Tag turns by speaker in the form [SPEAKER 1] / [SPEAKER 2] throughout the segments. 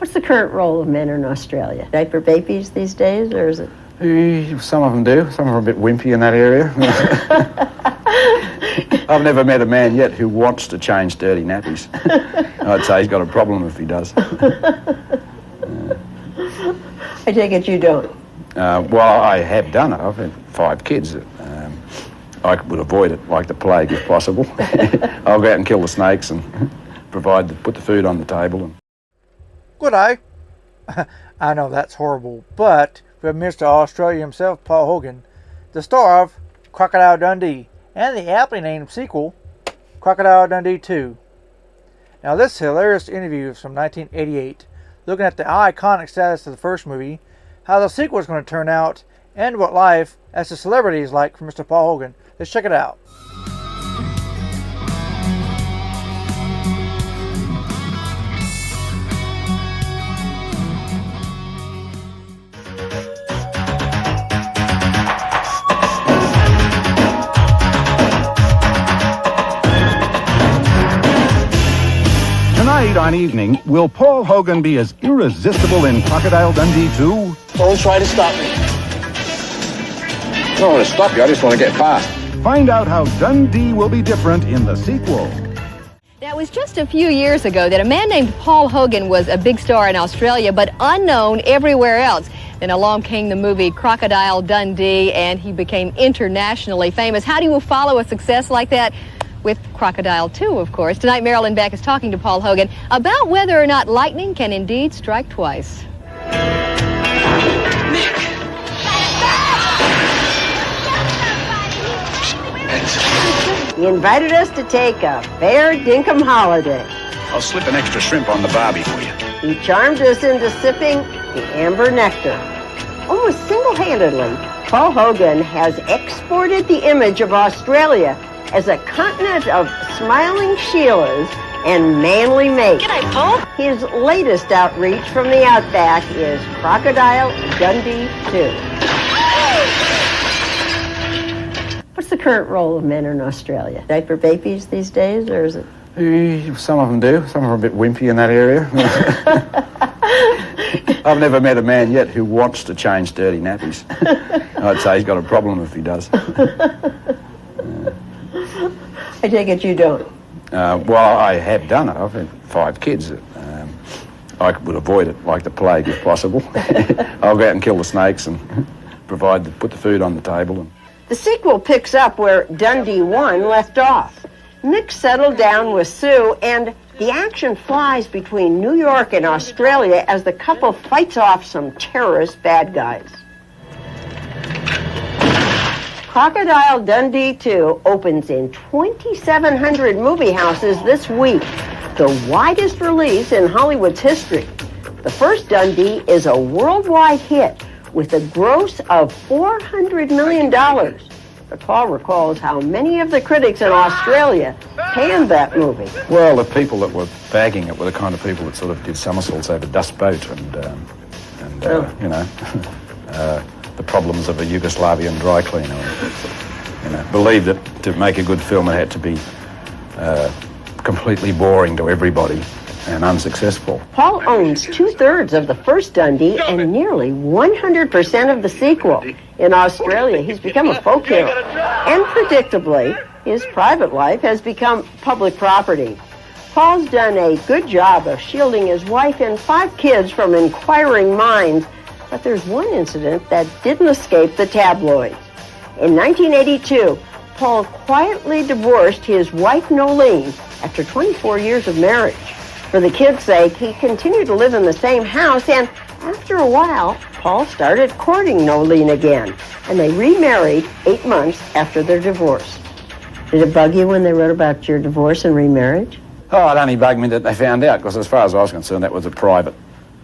[SPEAKER 1] What's the current role of men in Australia? Diaper babies these days, or is it?
[SPEAKER 2] Some of them do. Some are a bit wimpy in that area. I've never met a man yet who wants to change dirty nappies. I'd say he's got a problem if he does.
[SPEAKER 1] I take it you don't.
[SPEAKER 2] Well, I have done it. I've had 5 kids. I would avoid it like the plague if possible. I'll go out and kill the snakes and put the food on the table.
[SPEAKER 3] Good day. I know that's horrible, but we have Mr. Australia himself, Paul Hogan, the star of Crocodile Dundee and the aptly named sequel, Crocodile Dundee 2. Now this hilarious interview is from 1988, looking at the iconic status of the first movie, how the sequel is going to turn out, and what life as a celebrity is like for Mr. Paul Hogan. Let's check it out.
[SPEAKER 4] Tonight on Evening, will Paul Hogan be as irresistible in Crocodile Dundee 2?
[SPEAKER 5] Don't try to stop me. I don't want to stop you, I just want to get past.
[SPEAKER 4] Find out how Dundee will be different in the sequel.
[SPEAKER 6] Now, it was just a few years ago that a man named Paul Hogan was a big star in Australia, but unknown everywhere else. Then along came the movie Crocodile Dundee, and he became internationally famous. How do you follow a success like that? With Crocodile 2, of course. Tonight, Marilyn Beck is talking to Paul Hogan about whether or not lightning can indeed strike twice.
[SPEAKER 1] He invited us to take a fair dinkum holiday.
[SPEAKER 2] I'll slip an extra shrimp on the barbie for you.
[SPEAKER 1] He charmed us into sipping the amber nectar. Almost single-handedly, Paul Hogan has exported the image of Australia as a continent of smiling Sheilas and manly mates.
[SPEAKER 6] G'day, Paul.
[SPEAKER 1] His latest outreach from the outback is Crocodile Dundee 2. What's the current role of men in Australia? Diaper babies these days, or is it?
[SPEAKER 2] Some of them do. Some are a bit wimpy in that area. I've never met a man yet who wants to change dirty nappies. I'd say he's got a problem if he does.
[SPEAKER 1] I take it you don't.
[SPEAKER 2] Well, I have done it. I've had 5 kids. I would avoid it like the plague if possible. I'll go out and kill the snakes and put the food on the table.
[SPEAKER 1] The sequel picks up where Dundee 1 left off. Nick settled down with Sue, and the action flies between New York and Australia as the couple fights off some terrorist bad guys. Crocodile Dundee 2 opens in 2,700 movie houses this week, the widest release in Hollywood's history. The first Dundee is a worldwide hit with a gross of $400 million. But Paul recalls how many of the critics in Australia panned that movie.
[SPEAKER 2] Well, the people that were bagging it were the kind of people that sort of did somersaults over Dust Boat and you know, the problems of a Yugoslavian dry cleaner. You know, believed that to make a good film it had to be completely boring to everybody and unsuccessful.
[SPEAKER 1] Paul owns 2/3 of the first Dundee and nearly 100% of the sequel. In Australia, he's become a folk hero. And predictably, his private life has become public property. Paul's done a good job of shielding his wife and 5 kids from inquiring minds, but there's one incident that didn't escape the tabloids. In 1982, Paul quietly divorced his wife Nolene after 24 years of marriage. For the kids' sake, he continued to live in the same house, and after a while, Paul started courting Nolene again, and they remarried 8 months after their divorce. Did it bug you when they wrote about your divorce and remarriage?
[SPEAKER 2] Oh, it only bugged me that they found out, because as far as I was concerned, that was a private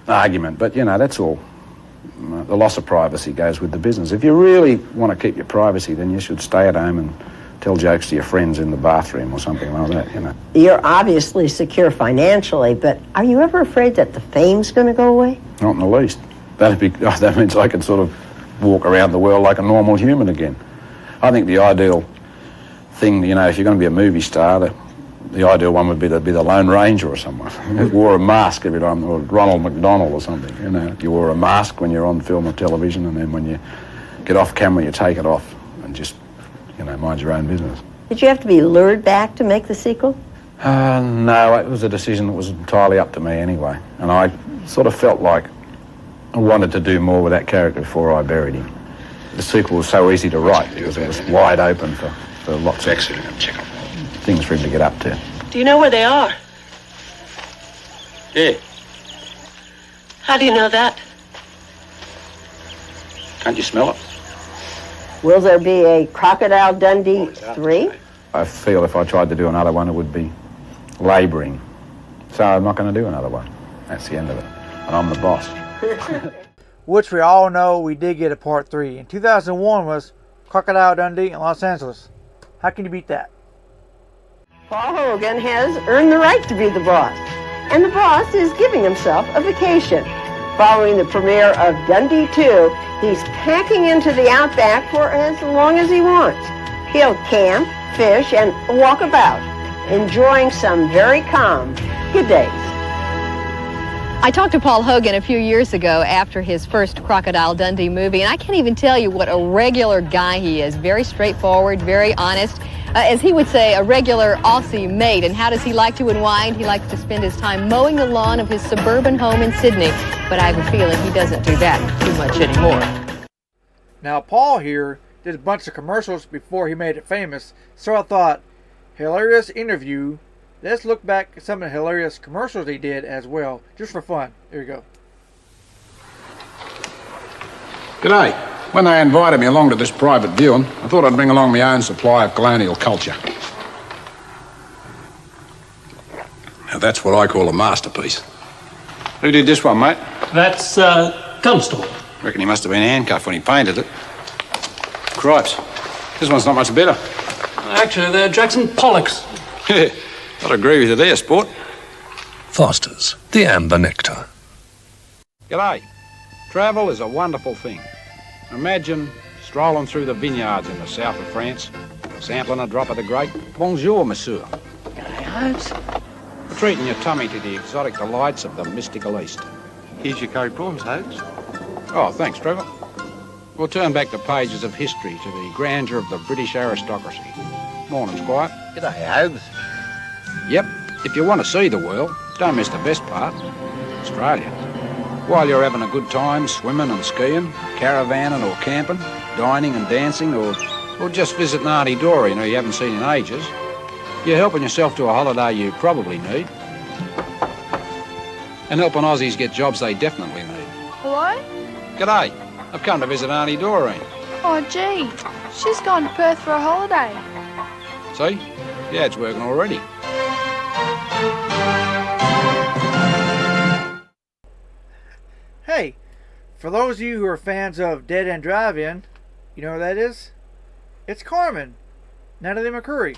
[SPEAKER 2] argument. But, you know, that's all. The loss of privacy goes with the business. If you really want to keep your privacy, then you should stay at home and tell jokes to your friends in the bathroom or something like that, you know.
[SPEAKER 1] You're obviously secure financially, but are you ever afraid that the fame's going to go away?
[SPEAKER 2] Not in the least. That means I can sort of walk around the world like a normal human again. I think the ideal thing, you know, if you're going to be a movie star, the ideal one would be to be the Lone Ranger or someone who wore a mask every time, or Ronald McDonald or something. You know, you wore a mask when you're on film or television, and then when you get off camera, you take it off and just, you know, mind your own business.
[SPEAKER 1] Did you have to be lured back to make the sequel?
[SPEAKER 2] No, it was a decision that was entirely up to me anyway, and I sort of felt like I wanted to do more with that character before I buried him. The sequel was so easy to write because it was wide open for lots of things for him to get up to.
[SPEAKER 7] Do you know where they are?
[SPEAKER 5] Yeah.
[SPEAKER 7] How do you know that?
[SPEAKER 5] Can't you smell it?
[SPEAKER 1] Will there be a Crocodile Dundee 3?
[SPEAKER 2] I feel if I tried to do another one, it would be labouring. So I'm not going to do another one. That's the end of it. And I'm the boss.
[SPEAKER 3] Which we all know we did get a part 3. In 2001 was Crocodile Dundee in Los Angeles. How can you beat that?
[SPEAKER 1] Paul Hogan has earned the right to be the boss. And the boss is giving himself a vacation. Following the premiere of Dundee 2, he's packing into the outback for as long as he wants. He'll camp, fish, and walk about, enjoying some very calm good days.
[SPEAKER 6] I talked to Paul Hogan a few years ago after his first Crocodile Dundee movie, and I can't even tell you what a regular guy he is. Very straightforward, very honest. As he would say, a regular Aussie mate. And how does he like to unwind? He likes to spend his time mowing the lawn of his suburban home in Sydney. But I have a feeling he doesn't do that too much anymore.
[SPEAKER 3] Now, Paul here did a bunch of commercials before he made it famous, so I thought, hilarious interview. Let's look back at some of the hilarious commercials he did as well, just for fun. Here you go.
[SPEAKER 5] G'day. When they invited me along to this private viewing, I thought I'd bring along my own supply of colonial culture. Now that's what I call a masterpiece. Who did this one, mate?
[SPEAKER 8] That's Tunstall.
[SPEAKER 5] Reckon he must have been handcuffed when he painted it. Cripes. This one's not much better.
[SPEAKER 8] Actually, they're Jackson Pollocks.
[SPEAKER 5] Yeah, I'd agree with you there, sport.
[SPEAKER 9] Foster's, the amber nectar.
[SPEAKER 5] G'day. Travel is a wonderful thing. Imagine strolling through the vineyards in the south of France, sampling a drop of the grape. Bonjour, monsieur.
[SPEAKER 7] G'day, Holmes.
[SPEAKER 5] Treating your tummy to the exotic delights of the mystical East.
[SPEAKER 10] Here's your curry prawns, Holmes.
[SPEAKER 5] Oh, thanks, Trevor. We'll turn back the pages of history to the grandeur of the British aristocracy. Morning, Squire.
[SPEAKER 10] G'day, Holmes.
[SPEAKER 5] Yep, if you want to see the world, don't miss the best part, Australia. While you're having a good time swimming and skiing, caravanning or camping, dining and dancing, or just visiting Auntie Dora, you haven't seen in ages, you're helping yourself to a holiday you probably need. And helping Aussies get jobs they definitely need.
[SPEAKER 11] Hello?
[SPEAKER 5] G'day. I've come to visit Auntie Doreen.
[SPEAKER 11] Oh, gee. She's gone to Perth for a holiday.
[SPEAKER 5] See? Yeah, it's working already.
[SPEAKER 3] Hey, for those of you who are fans of Dead End Drive-In, you know what that is? It's Carmen. Natalie McCurry.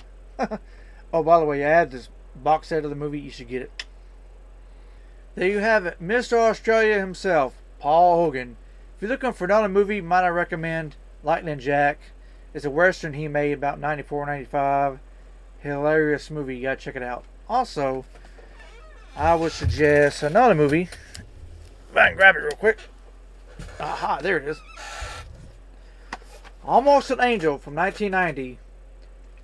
[SPEAKER 3] Oh, by the way, I had this box set of the movie. You should get it. There you have it. Mr. Australia himself, Paul Hogan. If you're looking for another movie, might I recommend Lightning Jack. It's a western he made about 94, 95. Hilarious movie. You gotta check it out. Also, I would suggest another movie. If I can grab it real quick. Aha, there it is. Almost an Angel from 1990.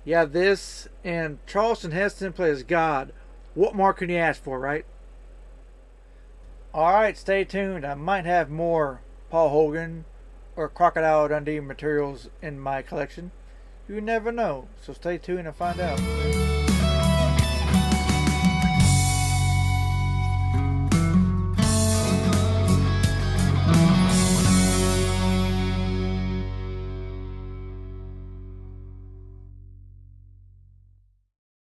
[SPEAKER 3] Yeah, this and Charlton Heston plays God. What more can you ask for, right? Alright, stay tuned. I might have more Paul Hogan or Crocodile Dundee materials in my collection. You never know. So stay tuned and find out.